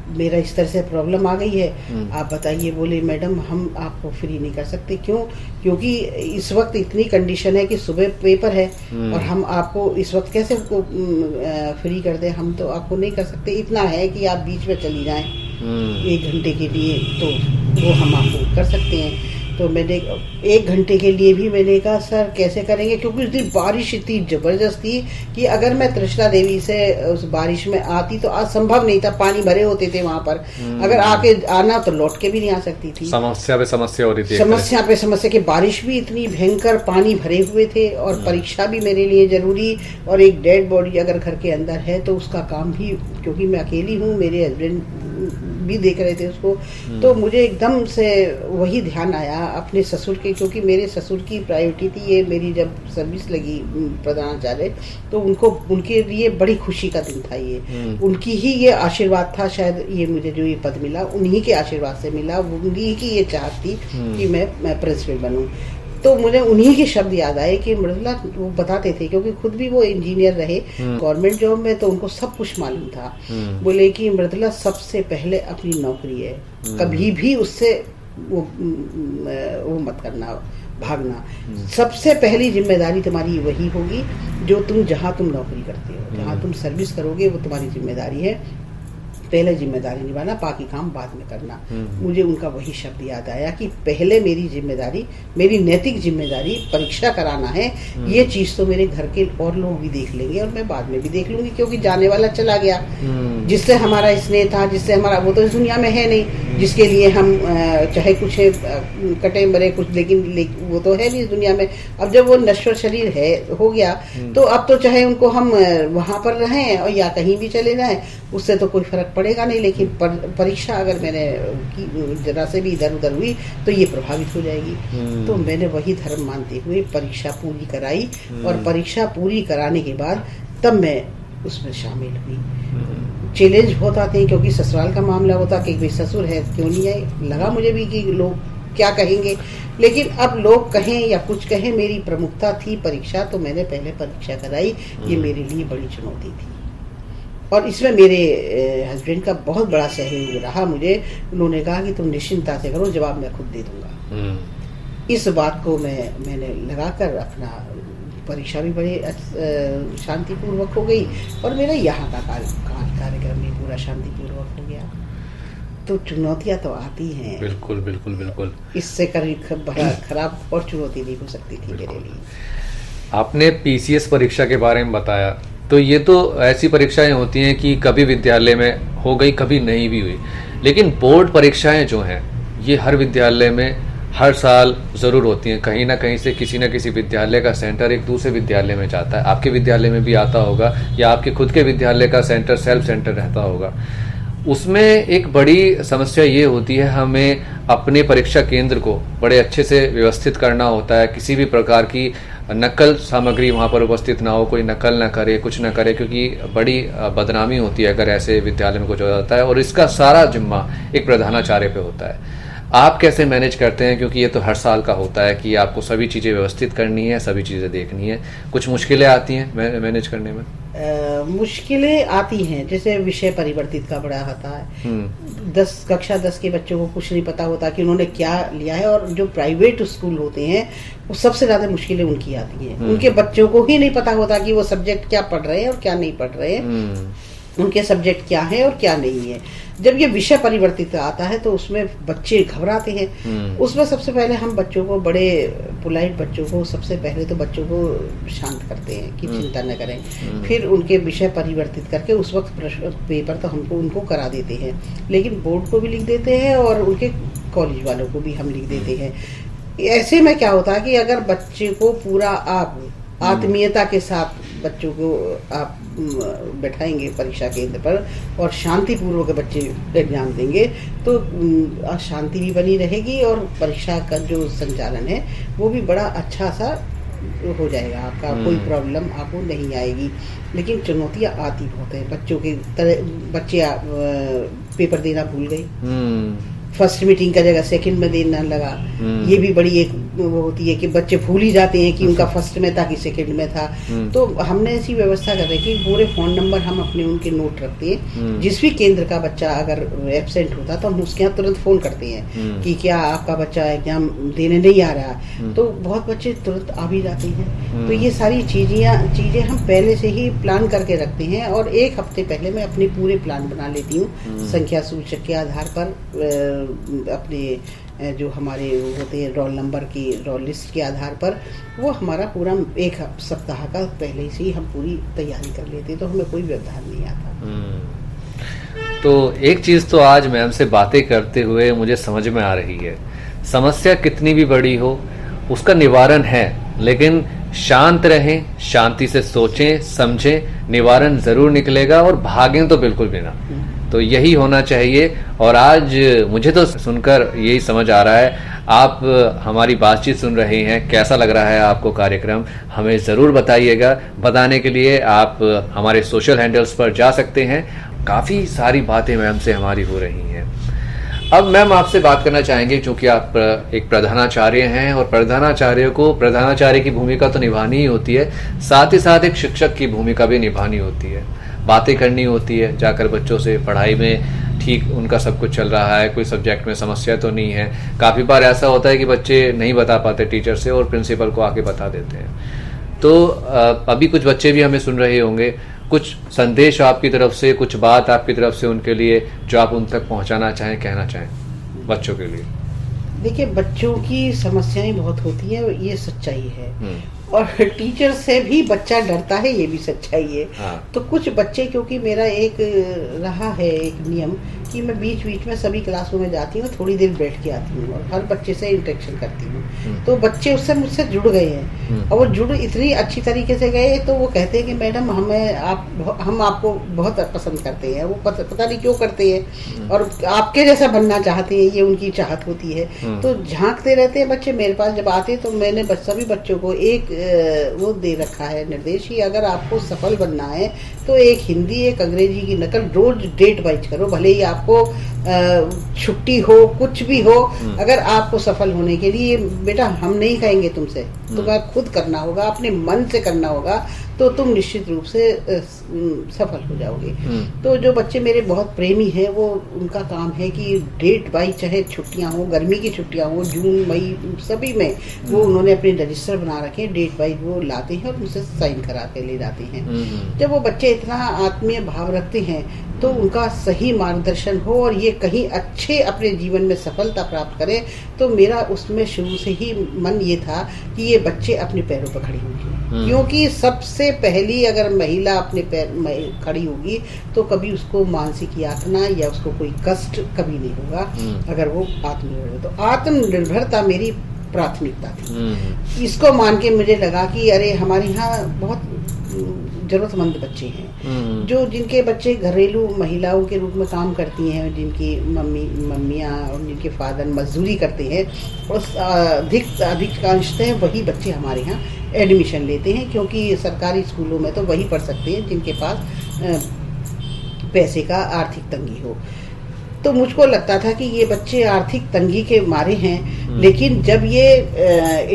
मेरा इस तरह से प्रॉब्लम आ गई है, आप बताइए। बोले मैडम हम आपको फ्री नहीं कर सकते। क्यों? क्योंकि इस वक्त इतनी कंडीशन है कि सुबह पेपर है और हम आपको इस वक्त कैसे फ्री कर दें, हम तो आपको नहीं कर सकते। इतना है कि आप बीच में चली जाएं 1 घंटे के लिए तो वो हम आपको कर सकते हैं। तो मैंने 1 घंटे के लिए भी मैंने कहा सर कैसे करेंगे, क्योंकि उस दिन बारिश इतनी ज़बरदस्त थी कि अगर मैं त्रिशला देवी से उस बारिश में आती तो आज संभव नहीं था। पानी भरे होते थे वहाँ पर, अगर आके आना तो लौट के भी नहीं आ सकती थी। समस्या पे समस्या हो रही थी, समस्या पे समस्या की। बारिश भी इतनी भयंकर, पानी भरे हुए थे और परीक्षा भी मेरे लिए ज़रूरी, और एक डेड बॉडी अगर घर के अंदर है तो उसका काम भी, क्योंकि मैं अकेली हूँ, मेरे हस्बैंड भी देख रहे थे उसको, तो मुझे एकदम से वही ध्यान आया अपने ससुर के, क्योंकि मेरे ससुर की प्रायोरिटी थी ये। मेरी जब सर्विस लगी प्रधानाचार्य तो उनके लिए बड़ी खुशी का दिन था ये। उनकी ही ये आशीर्वाद था शायद, ये मुझे जो ये पद मिला उन्हीं के आशीर्वाद से मिला। उन्हीं की ये चाहत थी कि मैं प्रिंसिपल बनूं। तो मुझे उन्हीं के शब्द याद आए कि मृदुला, वो बताते थे क्योंकि खुद भी वो इंजीनियर रहे गवर्नमेंट जॉब में, तो उनको सब कुछ मालूम था। बोले कि मृदुला सबसे पहले अपनी नौकरी है, कभी भी उससे वो मत करना, भागना। सबसे पहली जिम्मेदारी तुम्हारी वही होगी जो जहाँ तुम नौकरी करते हो, जहाँ तुम सर्विस करोगे वो तुम्हारी जिम्मेदारी है। पहले जिम्मेदारी निभाना, बाकी काम बाद में करना। मुझे उनका वही शब्द याद आया कि पहले मेरी जिम्मेदारी, मेरी नैतिक जिम्मेदारी परीक्षा कराना है। ये चीज तो मेरे घर के और लोग भी देख लेंगे और मैं बाद में भी देख लूंगी, क्योंकि जाने वाला चला गया। जिससे हमारा स्नेह था, जिससे हमारा, वो तो इस दुनिया में है नहीं, जिसके लिए हम चाहे कुछ कटे मरे कुछ, लेकिन वो तो है नहीं इस दुनिया में। अब जब वो नश्वर शरीर है हो गया तो अब तो चाहे उनको हम वहां पर रहें और या कहीं भी चले जाएं, उससे तो कोई फर्क पड़ेगा नहीं। लेकिन परीक्षा अगर मैंने जरा से भी इधर उधर हुई तो ये प्रभावित हो जाएगी। तो मैंने वही धर्म मानते हुए परीक्षा पूरी कराई, और परीक्षा पूरी कराने के बाद तब मैं उसमें शामिल हुई। चैलेंज बहुत आते हैं, क्योंकि ससुराल का मामला होता कि भाई ससुर है क्यों नहीं आए, लगा मुझे भी कि लोग क्या कहेंगे। लेकिन अब लोग कहें या कुछ कहें, मेरी प्रमुखता थी परीक्षा, तो मैंने पहले परीक्षा कराई। ये मेरे लिए बड़ी चुनौती थी, और इसमें मेरे हस्बैंड का बहुत बड़ा सहयोग रहा मुझे। उन्होंने कहा कि तुम निश्चिंता से करो, जवाब मैं खुद दे दूंगा। इस बात को मैंने लगाकर अपना परीक्षा भी बड़े शांतिपूर्वक हो गई, और मेरा यहाँ का कार्यक्रम भी पूरा शांतिपूर्वक हो गया। तो चुनौतियाँ तो आती हैं, बिल्कुल बिल्कुल बिल्कुल। इससे खराब और चुनौती नहीं हो सकती थी मेरे लिए। आपने पीसीएस परीक्षा के बारे में बताया, तो ये तो ऐसी परीक्षाएं होती हैं कि कभी विद्यालय में हो गई, कभी नहीं भी हुई। लेकिन बोर्ड परीक्षाएं जो हैं ये हर विद्यालय में हर साल ज़रूर होती हैं। कहीं ना कहीं से किसी न किसी विद्यालय का सेंटर एक दूसरे विद्यालय में जाता है। आपके विद्यालय में भी आता होगा, या आपके खुद के विद्यालय का सेंटर सेल्फ सेंटर रहता होगा। उसमें एक बड़ी समस्या ये होती है, हमें अपने परीक्षा केंद्र को बड़े अच्छे से व्यवस्थित करना होता है। किसी भी प्रकार की नकल सामग्री वहाँ पर उपस्थित ना हो, कोई नकल ना करे, कुछ ना करे, क्योंकि बड़ी बदनामी होती है अगर ऐसे विद्यालय में कुछ हो जाता है। और इसका सारा जिम्मा एक प्रधानाचार्य पे होता है। आप कैसे मैनेज करते हैं, क्योंकि ये तो हर साल का होता है कि आपको सभी चीज़ें व्यवस्थित करनी है, सभी चीज़ें देखनी है। कुछ मुश्किलें आती हैं मैनेज करने में? मुश्किलें आती हैं, जैसे विषय परिवर्तित का बड़ा होता है। कक्षा 10 के बच्चों को कुछ नहीं पता होता कि उन्होंने क्या लिया है, और जो प्राइवेट स्कूल होते हैं वो सबसे ज्यादा मुश्किलें उनकी आती हैं। उनके बच्चों को ही नहीं पता होता कि वो सब्जेक्ट क्या पढ़ रहे हैं और क्या नहीं पढ़ रहे हैं, उनके सब्जेक्ट क्या है और क्या नहीं है। जब ये विषय परिवर्तित आता है तो उसमें बच्चे घबराते हैं। उसमें सबसे पहले हम बच्चों को, बड़े पोलाइट बच्चों को, सबसे पहले तो बच्चों को शांत करते हैं कि चिंता न करें। फिर उनके विषय परिवर्तित करके उस वक्त पेपर तो उनको करा देते हैं, लेकिन बोर्ड को भी लिख देते हैं और उनके कॉलेज वालों को भी हम लिख देते हैं। ऐसे में क्या होता है कि अगर बच्चे को पूरा आप आत्मीयता के साथ बच्चों को आप बैठाएंगे परीक्षा केंद्र पर और शांतिपूर्वक बच्चे एग्जाम देंगे तो शांति भी बनी रहेगी और परीक्षा का जो संचालन है वो भी बड़ा अच्छा सा हो जाएगा। आपका कोई प्रॉब्लम आपको नहीं आएगी। लेकिन चुनौतियां आती बहुत है बच्चों के बच्चे पेपर देना भूल गए, फर्स्ट मीटिंग का जगह सेकंड में देना लगा। ये भी बड़ी एक वो होती है कि बच्चे भूल ही जाते हैं कि उनका फर्स्ट में था कि सेकंड में था। तो हमने ऐसी व्यवस्था कर रखी कि पूरे फोन नंबर हम अपने उनके नोट रखते हैं। जिस भी केंद्र का बच्चा अगर एब्सेंट होता तो हम उसके यहाँ तुरंत फोन करते हैं कि क्या आपका बच्चा एग्जाम देने नहीं आ रहा। तो बहुत बच्चे तुरंत आ भी जाते हैं। तो ये सारी चीजें हम पहले से ही प्लान करके रखते हैं और एक हफ्ते पहले मैं अपने पूरे प्लान बना लेती हूँ संख्या सूचक के आधार पर, अपने जो हमारे होते हैं रोल नंबर की रोल लिस्ट के आधार पर। वो हमारा पूरा एक सप्ताह का पहले से ही हम पूरी तैयारी कर लेते हैं तो हमें कोई व्यवधान नहीं आता। तो एक चीज तो आज मैम से बातें करते हुए मुझे समझ में आ रही है, समस्या कितनी भी बड़ी हो उसका निवारण है, लेकिन शांत रहें, शांति से सोचें समझें, निवारण जरूर निकलेगा और भागें तो बिल्कुल भी ना। तो यही होना चाहिए। और आज मुझे तो सुनकर यही समझ आ रहा है, आप हमारी बातचीत सुन रहे हैं, कैसा लग रहा है आपको कार्यक्रम, हमें ज़रूर बताइएगा। बताने के लिए आप हमारे सोशल हैंडल्स पर जा सकते हैं। काफ़ी सारी बातें मैम से हमारी हो रही हैं। अब मैम आपसे बात करना चाहेंगे, क्योंकि आप एक प्रधानाचार्य हैं और प्रधानाचार्य को प्रधानाचार्य की भूमिका तो निभानी ही होती है, साथ ही साथ एक शिक्षक की भूमिका भी निभानी होती है। बातें करनी होती है जाकर बच्चों से, पढ़ाई में ठीक उनका सब कुछ चल रहा है, कोई सब्जेक्ट में समस्या तो नहीं है। काफ़ी बार ऐसा होता है कि बच्चे नहीं बता पाते टीचर से और प्रिंसिपल को आके बता देते हैं। तो अभी कुछ बच्चे भी हमें सुन रहे होंगे, कुछ संदेश आपकी तरफ से, कुछ बात आपकी तरफ से उनके लिए जो आप उन तक पहुंचाना चाहें, कहना चाहें बच्चों के लिए। देखिए, बच्चों की समस्याएं बहुत होती हैं, ये सच्चाई है। और टीचर से भी बच्चा डरता है, ये भी सच्चाई है। हाँ। तो कुछ बच्चे, क्योंकि मेरा एक रहा है एक नियम कि मैं बीच बीच में सभी क्लासों में जाती हूँ, थोड़ी देर बैठ के आती हूँ और हर बच्चे से इंटरेक्शन करती हूँ। तो बच्चे उससे मुझसे जुड़ गए हैं और वो जुड़ इतनी अच्छी तरीके से गए तो वो कहते हैं कि मैडम हम आपको बहुत पसंद करते हैं। वो पता नहीं क्यों करते हैं और आपके जैसा बनना चाहते हैं, ये उनकी चाहत होती है। तो झांकते रहते हैं बच्चे मेरे पास जब आते हैं। तो मैंने सभी बच्चों को एक वो दे रखा है निर्देश कि अगर आपको सफल बनना है तो एक हिंदी एक अंग्रेजी की नकल रोज डेट वाइज करो, भले ही आपको छुट्टी हो कुछ भी हो। अगर आपको सफल होने के लिए, बेटा हम नहीं कहेंगे तुमसे, तुम्हें खुद करना होगा, अपने मन से करना होगा, तो तुम निश्चित रूप से सफल हो जाओगे। तो जो बच्चे मेरे बहुत प्रेमी हैं, वो उनका काम है कि डेट वाइज, चाहे छुट्टियां हो, गर्मी की छुट्टियां हो, जून मई सभी में वो उन्होंने अपने रजिस्टर बना रखे हैं, डेट वाइज वो लाते हैं और मुझसे साइन करा के ले जाते हैं। जब वो बच्चे इतना आत्मीय भाव रखते हैं तो उनका सही मार्गदर्शन हो और ये कहीं अच्छे अपने जीवन में सफलता प्राप्त करें, तो मेरा उसमें शुरू से ही मन ये था कि ये बच्चे अपने पैरों पर खड़ी होंगे। क्योंकि सबसे पहली अगर महिला अपने पैर में खड़ी होगी तो कभी उसको मानसिक यातना या उसको कोई कष्ट कभी नहीं होगा अगर वो आत्मनिर्भर। तो आत्मनिर्भरता मेरी प्राथमिकता थी। इसको मान के मुझे लगा कि अरे हमारे यहाँ बहुत जरूरतमंद बच्चे हैं, जो जिनके बच्चे घरेलू महिलाओं के रूप में काम करती हैं, जिनकी मम्मियाँ और जिनके फादर मजदूरी करते हैं, और अधिकांशतः वही बच्चे हमारे यहाँ एडमिशन लेते हैं। क्योंकि सरकारी स्कूलों में तो वही पढ़ सकते हैं जिनके पास पैसे का आर्थिक तंगी हो। तो मुझको लगता था कि ये बच्चे आर्थिक तंगी के मारे हैं, लेकिन जब ये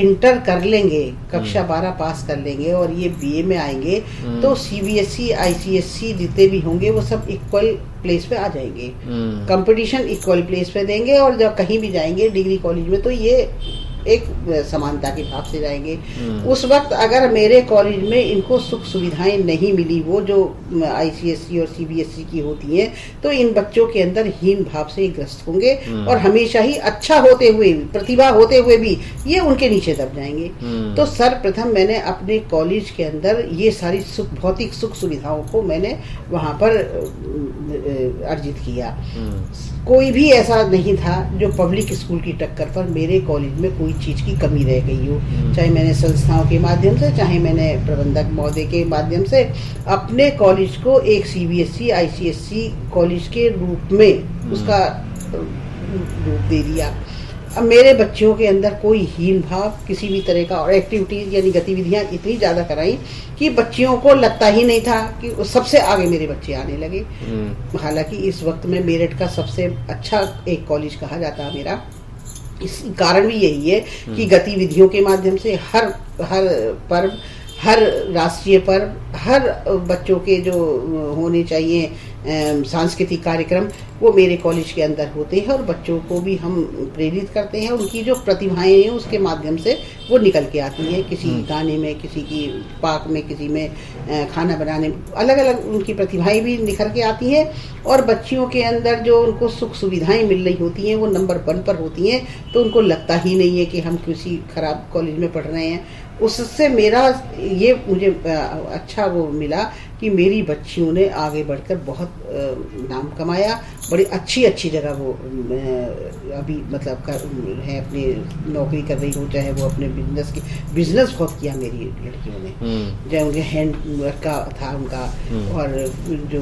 इंटर कर लेंगे, कक्षा 12 पास कर लेंगे और ये बीए में आएंगे तो सीबीएसई आईसीएसई जितने भी होंगे वो सब इक्वल प्लेस पे आ जाएंगे, कंपटीशन इक्वल प्लेस पे देंगे और जब कहीं भी जाएंगे डिग्री कॉलेज में तो ये एक समानता के भाव से जाएंगे। उस वक्त अगर मेरे कॉलेज में इनको सुख सुविधाएं नहीं मिली, वो जो आईसीएसई और सीबीएसई की होती हैं, तो इन बच्चों के अंदर हीन भाव से ग्रस्त होंगे और हमेशा ही अच्छा होते हुए, प्रतिभा होते हुए भी ये उनके नीचे दब जाएंगे। तो सर्वप्रथम मैंने अपने कॉलेज के अंदर ये सारी भौतिक सुख सुविधाओं को मैंने वहाँ पर अर्जित किया। कोई भी ऐसा नहीं था जो पब्लिक स्कूल की टक्कर पर मेरे कॉलेज में कोई चीज़ की कमी रह गई हो। चाहे मैंने संस्थाओं के माध्यम से, चाहे मैंने प्रबंधक महोदय के माध्यम से अपने कॉलेज को एक CBSE ICSE कॉलेज के रूप में उसका रूप दे दिया। अब मेरे बच्चों के अंदर कोई हीन भाव किसी भी तरह का, और एक्टिविटीज यानी गतिविधियां इतनी ज़्यादा कराई कि बच्चियों को लगता ही नहीं था कि सबसे आगे मेरे बच्चे आने लगे। हालांकि इस वक्त में मेरठ का सबसे अच्छा एक कॉलेज कहा जाता है मेरा। इस कारण भी यही है कि गतिविधियों के माध्यम से हर पर्व, हर राष्ट्रीय पर्व, हर बच्चों के जो होने चाहिए सांस्कृतिक कार्यक्रम, वो मेरे कॉलेज के अंदर होते हैं और बच्चों को भी हम प्रेरित करते हैं। उनकी जो प्रतिभाएं हैं उसके माध्यम से वो निकल के आती हैं, किसी गाने में, किसी की पाक में, किसी में खाना बनाने में, अलग अलग उनकी प्रतिभाएं भी निखर के आती हैं। और बच्चियों के अंदर जो उनको सुख सुविधाएं मिल रही होती हैं वो नंबर 1 पर होती हैं, तो उनको लगता ही नहीं है कि हम किसी खराब कॉलेज में पढ़ रहे हैं। उससे मेरा ये मुझे अच्छा वो मिला कि मेरी बच्चियों ने आगे बढ़कर बहुत नाम कमाया, बड़ी अच्छी जगह वो अभी मतलब है, अपनी नौकरी कर रही हो, चाहे वो अपने बिजनेस बहुत किया मेरी लड़कियों ने। चाहे उनके हैंडवर्क का था उनका, और जो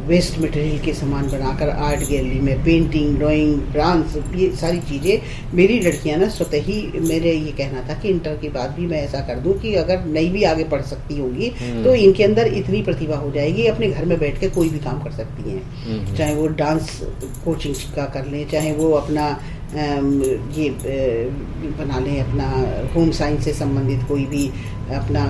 वेस्ट मटेरियल के सामान बनाकर आर्ट गैलरी में पेंटिंग, ड्राइंग, डांस, ये सारी चीज़ें मेरी लड़कियां ना स्वतः ही, मेरे ये कहना था कि इंटर के बाद भी मैं ऐसा कर दूं कि अगर नहीं भी आगे पढ़ सकती होंगी तो इनके अंदर इतनी प्रतिभा हो जाएगी, अपने घर में बैठ के कोई भी काम कर सकती हैं। चाहे वो डांस कोचिंग का कर लें, चाहे वो अपना ये बना लें, अपना होम साइंस से संबंधित कोई भी अपना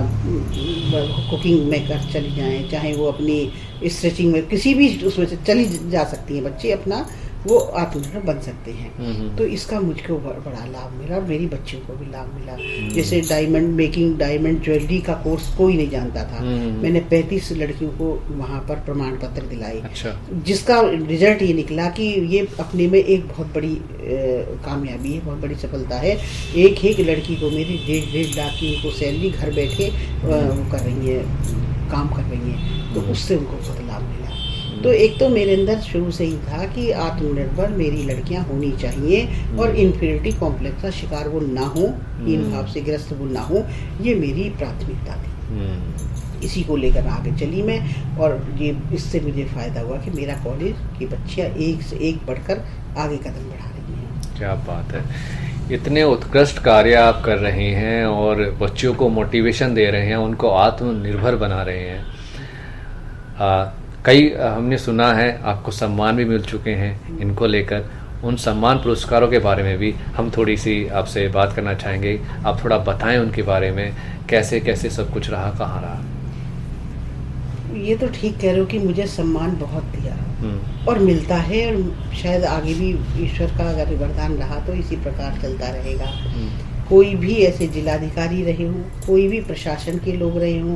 कुकिंग में कर चली जाएं, चाहे वो अपनी स्ट्रेचिंग में, किसी भी उसमें से चली जा सकती हैं बच्चे, अपना वो आत्मनिर्भर बन सकते हैं। तो इसका मुझको बड़ा लाभ मिला, मेरी बच्चियों को भी लाभ मिला। जैसे डायमंड मेकिंग, डायमंड ज्वेलरी का कोर्स कोई नहीं जानता था। मैंने 35 लड़कियों को वहाँ पर प्रमाण पत्र दिलाए। अच्छा। जिसका रिजल्ट ये निकला कि ये अपने में एक बहुत बड़ी कामयाबी है, बहुत बड़ी सफलता है। एक लड़की को मेरी 1.5 लाख की उनको सैलरी घर बैठे वो कर रही है, काम कर रही है, तो उससे उनको बहुत लाभ मिला। तो एक तो मेरे अंदर शुरू से ही था कि आत्मनिर्भर मेरी लड़कियां होनी चाहिए और इन्फीरियरिटी कॉम्प्लेक्स का शिकार वो ना हो, हीन भाव से ग्रस्त वो ना हो, ये मेरी प्राथमिकता थी। इसी को लेकर आगे चली मैं, और ये इससे मुझे फ़ायदा हुआ कि मेरा कॉलेज की बच्चियाँ एक से एक बढ़कर आगे कदम बढ़ा रही हैं। क्या बात है, इतने उत्कृष्ट कार्य आप कर रहे हैं और बच्चियों को मोटिवेशन दे रहे हैं, उनको आत्मनिर्भर बना रहे हैं। कई हमने सुना है आपको सम्मान भी मिल चुके हैं इनको लेकर, उन सम्मान पुरस्कारों के बारे में भी हम थोड़ी सी आपसे बात करना चाहेंगे। आप थोड़ा बताएं उनके बारे में, कैसे कैसे सब कुछ रहा, कहाँ रहा। ये तो ठीक कह रहे हो कि मुझे सम्मान बहुत दिया और मिलता है, और शायद आगे भी ईश्वर का अगर वरदान रहा तो इसी प्रकार चलता रहेगा। कोई भी ऐसे जिलाधिकारी रहे हों, कोई भी प्रशासन के लोग रहे हों,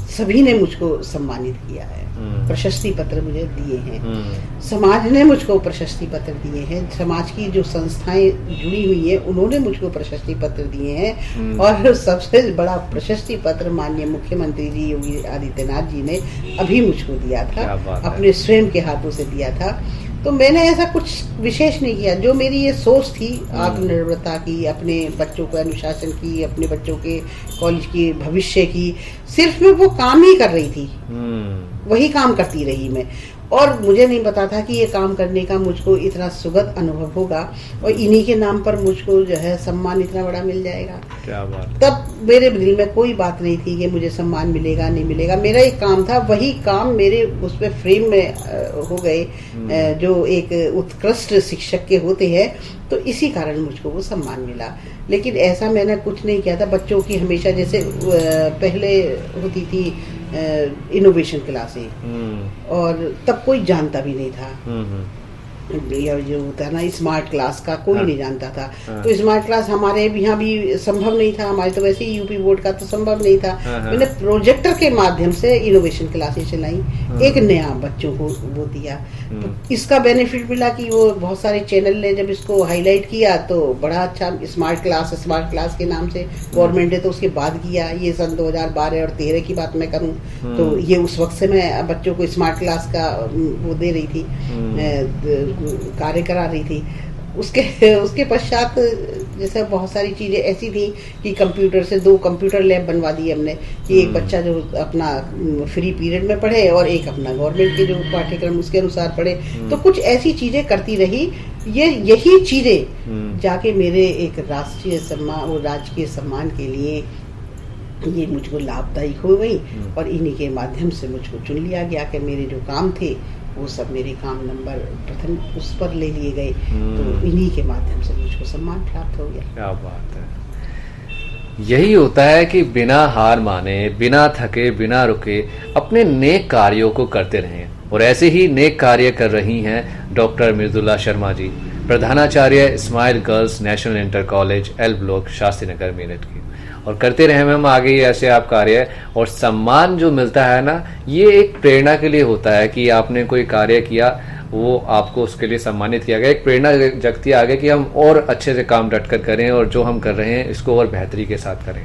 सभी ने मुझको सम्मानित किया है, प्रशस्ति पत्र मुझे दिए हैं। समाज ने मुझको प्रशस्ति पत्र दिए हैं, समाज की जो संस्थाएं जुड़ी हुई हैं उन्होंने मुझको प्रशस्ति पत्र दिए हैं। और सबसे बड़ा प्रशस्ति पत्र माननीय मुख्यमंत्री जी योगी आदित्यनाथ जी ने अभी मुझको दिया था, अपने स्वयं के हाथों से दिया था। तो मैंने ऐसा कुछ विशेष नहीं किया, जो मेरी ये सोच थी आत्मनिर्भरता की, अपने बच्चों को अनुशासन की, अपने बच्चों के कॉलेज की भविष्य की, सिर्फ मैं वो काम ही कर रही थी, वही काम करती रही मैं। और मुझे नहीं पता था कि ये काम करने का मुझको इतना सुखद अनुभव होगा और इन्हीं के नाम पर मुझको जो है सम्मान इतना बड़ा मिल जाएगा। क्या बात। तब मेरे दिल में कोई बात नहीं थी कि मुझे सम्मान मिलेगा नहीं मिलेगा, मेरा एक काम था, वही काम मेरे उस पे फ्रेम में हो गए जो एक उत्कृष्ट शिक्षक के होते हैं, तो इसी कारण मुझको वो सम्मान मिला। लेकिन ऐसा मैंने कुछ नहीं किया था। बच्चों की हमेशा जैसे पहले होती थी इनोवेशन क्लासें, और तब कोई जानता भी नहीं था, ये जो होता है ना स्मार्ट क्लास का कोई हाँ। नहीं जानता था। हाँ। तो स्मार्ट क्लास हमारे यहाँ भी संभव नहीं था, हमारे तो वैसे ही यूपी बोर्ड का तो संभव नहीं था। हाँ, हाँ। मैंने प्रोजेक्टर के माध्यम से इनोवेशन क्लासेस चलाई, हाँ। एक नया बच्चों को वो दिया। तो इसका बेनिफिट मिला कि वो बहुत सारे चैनल ने जब इसको हाईलाइट किया तो बड़ा अच्छा स्मार्ट क्लास के नाम से गवर्नमेंट ने तो उसके बाद किया। ये सन 2012 और 13 की बात मैं करूं तो ये उस वक्त से मैं बच्चों को स्मार्ट क्लास का वो दे रही थी, कार्य करा रही थी। उसके पश्चात जैसे बहुत सारी चीज़ें ऐसी थी कि कंप्यूटर से 2 कंप्यूटर लैब बनवा दिए हमने कि एक बच्चा जो अपना फ्री पीरियड में पढ़े और एक अपना गवर्नमेंट के जो पाठ्यक्रम उसके अनुसार पढ़े। तो कुछ ऐसी चीज़ें करती रही। यही चीज़ें जाके मेरे एक राष्ट्रीय सम्मान और राजकीय सम्मान के लिए ये मुझको लाभदायी हो गई और इन्हीं के माध्यम से मुझको चुन लिया गया कि मेरे जो काम थे वो सब मेरे काम नंबर प्रथम उस पर ले लिए गए। तो इन्हीं के माध्यम से मुझको सम्मान प्राप्त हो गया। क्या बात है। यही होता है कि बिना हार माने, बिना थके, बिना रुके अपने नेक कार्यों को करते रहें। और ऐसे ही नेक कार्य कर रही हैं डॉक्टर मृदुला शर्मा जी, प्रधानाचार्य smile girls national inter college L block Shastri Nagar Meerut की। और करते रहे मैम आगे ही ऐसे आप कार्य। और सम्मान जो मिलता है ना, ये एक प्रेरणा के लिए होता है कि आपने कोई कार्य किया, वो आपको उसके लिए सम्मानित किया गया। एक प्रेरणा जगती है आगे कि हम और अच्छे से काम डटकर करें और जो हम कर रहे हैं इसको और बेहतरी के साथ करें।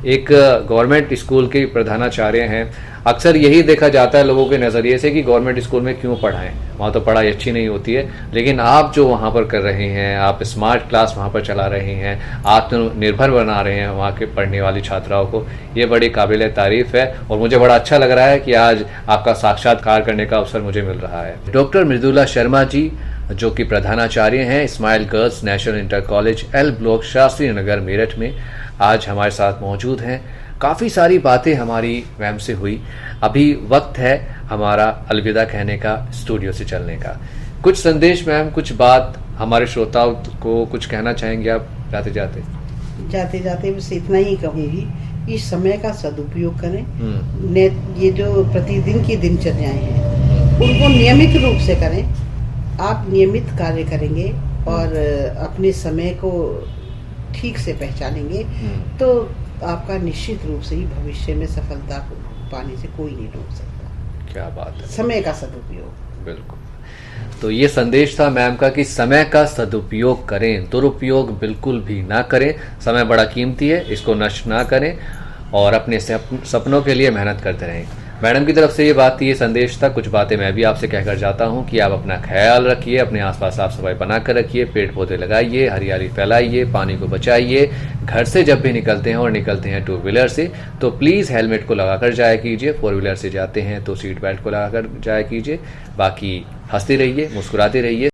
एक गवर्नमेंट स्कूल के प्रधानाचार्य हैं। अक्सर यही देखा जाता है लोगों के नज़रिए से कि गवर्नमेंट स्कूल में क्यों पढ़ाएं, वहाँ तो पढ़ाई अच्छी नहीं होती है। लेकिन आप जो वहाँ पर कर रहे हैं, आप स्मार्ट क्लास वहाँ पर चला रहे हैं, आत्मनिर्भर बना रहे हैं वहाँ के पढ़ने वाली छात्राओं को, ये बड़ी काबिल तारीफ़ है। और मुझे बड़ा अच्छा लग रहा है कि आज आपका साक्षात्कार करने का अवसर मुझे मिल रहा है। डॉक्टर मृदुला शर्मा जी जो कि प्रधानाचार्य हैं smile girls national inter college L block Shastri Nagar Meerut में, आज हमारे साथ मौजूद हैं। काफ़ी सारी बातें हमारी मैम से हुई। अभी वक्त है हमारा अलविदा कहने का, स्टूडियो से चलने का। कुछ संदेश मैम, कुछ बात हमारे श्रोताओं को कुछ कहना चाहेंगे आप जाते जाते? जाते जाते बस इतना ही कहूँगी कि समय का सदुपयोग करें। ये जो प्रतिदिन की दिनचर्याएं हैं उनको नियमित रूप से करें। आप नियमित कार्य करेंगे और अपने समय को ठीक से पहचानेंगे तो आपका निश्चित रूप से ही भविष्य में सफलता को पाने से कोई नहीं रोक सकता। क्या बात है। समय का सदुपयोग। बिल्कुल। तो ये संदेश था मैम का कि समय का सदुपयोग करें, दुरुपयोग बिल्कुल भी ना करें। समय बड़ा कीमती है, इसको नष्ट ना करें और अपने सपनों के लिए मेहनत करते रहें। मैडम की तरफ से ये बात थी, ये संदेश था। कुछ बातें मैं भी आपसे कहकर जाता हूँ कि आप अपना ख्याल रखिए, अपने आसपास साफ सफाई बनाकर रखिए, पेड़ पौधे लगाइए, हरियाली फैलाइए, पानी को बचाइए। घर से जब भी निकलते हैं और निकलते हैं 2 व्हीलर से तो प्लीज़ हेलमेट को लगाकर जाया कीजिए। 4 व्हीलर से जाते हैं तो सीट बेल्ट को लगाकर जाया कीजिए। बाकी हंसते रहिए, मुस्कुराते रहिए।